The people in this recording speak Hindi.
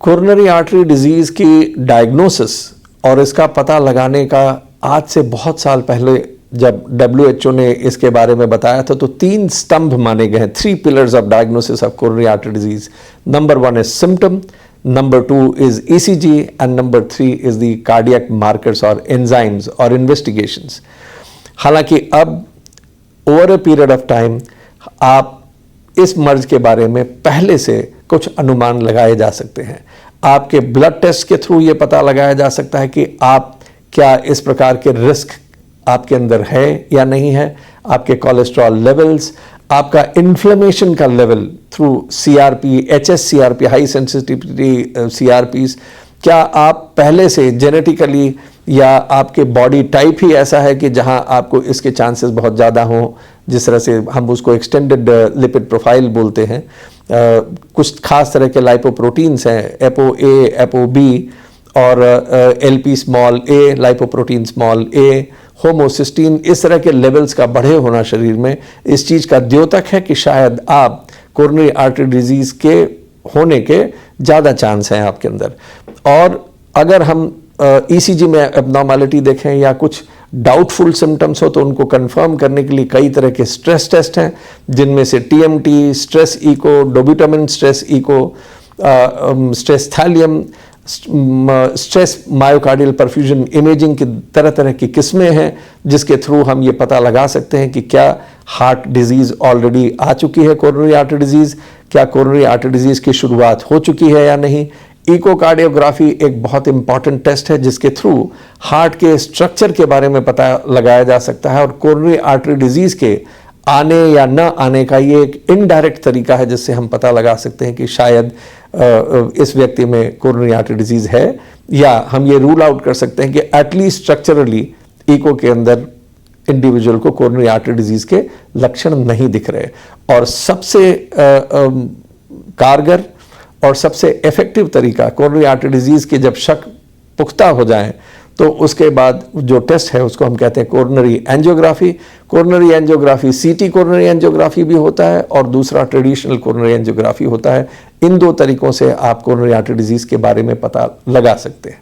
कोरोनरी आर्टरी डिजीज़ की डायग्नोसिस और इसका पता लगाने का आज से बहुत साल पहले जब WHO ने इसके बारे में बताया था तो 3 स्तंभ माने गए हैं, 3 pillars of diagnosis of coronary artery disease. Number 1 is symptom, number 2 is ECG and number 3 is the cardiac markers or enzymes or investigations. हालांकि अब over a period of time आप इस मर्ज के बारे में पहले से कुछ अनुमान लगाए जा सकते हैं। आपके ब्लड टेस्ट के थ्रू ये पता लगाया जा सकता है कि आप क्या इस प्रकार के रिस्क आपके अंदर है या नहीं है, आपके कोलेस्ट्रॉल लेवल्स, आपका इन्फ्लेमेशन का level through CRP, HSCRP, high sensitivity CRPs, क्या आप पहले से जेनेटिकली या आपके बॉडी टाइप ही ऐसा है कि जहां आपको इसके चांसेस बहुत ज़्यादा हों, जिस तरह से हम उसको एक्सटेंडेड लिपिड प्रोफाइल बोलते हैं। कुछ खास तरह के लाइपोप्रोटीन्स हैं, ApoA, ApoB और LP small a, lipoprotein small a, homocysteine, इस तरह के लेवल्स का बढ़े होना शरीर में इस चीज़ का द्योतक है कि शायद आप कोरोनरी आर्टरी डिजीज़ के होने के ज़्यादा चांस हैं आपके अंदर। और अगर हम ECG में एबनॉर्मलिटी देखें या कुछ डाउटफुल सिम्टम्स हो तो उनको कंफर्म करने के लिए कई तरह के स्ट्रेस टेस्ट हैं, जिनमें से TMT, stress echo, dobutamine stress echo, stress thallium, stress myocardial perfusion imaging की तरह तरह की किस्में हैं, जिसके थ्रू हम ये पता लगा सकते हैं कि क्या हार्ट डिजीज़ ऑलरेडी आ चुकी है, कोरोनरी आर्टरी डिजीज़, क्या कोरोनरी आर्टरी डिजीज़ की शुरुआत हो चुकी है या नहीं। इकोकार्डियोग्राफी एक बहुत इंपॉर्टेंट टेस्ट है जिसके थ्रू हार्ट के स्ट्रक्चर के बारे में पता लगाया जा सकता है और कोरोनरी आर्टरी डिजीज़ के आने या न आने का ये एक इनडायरेक्ट तरीका है जिससे हम पता लगा सकते हैं कि शायद इस व्यक्ति में कोरोनरी आर्टरी डिजीज़ है, या हम ये रूल आउट कर सकते हैं कि एटलीस्ट स्ट्रक्चरली इको के अंदर इंडिविजुअल को कोरोनरी आर्टरी डिजीज़ के लक्षण नहीं दिख रहे। और सबसे कारगर और सबसे इफेक्टिव तरीका कोरोनरी आर्टरी डिजीज़ के जब शक पुख्ता हो जाए तो उसके बाद जो टेस्ट है उसको हम कहते हैं coronary angiography. Coronary angiography CT coronary angiography भी होता है और दूसरा ट्रेडिशनल कोरोनरी एंजियोग्राफी होता है। इन 2 तरीकों से आप कोरोनरी आर्टरी डिजीज़ के बारे में पता लगा सकते हैं।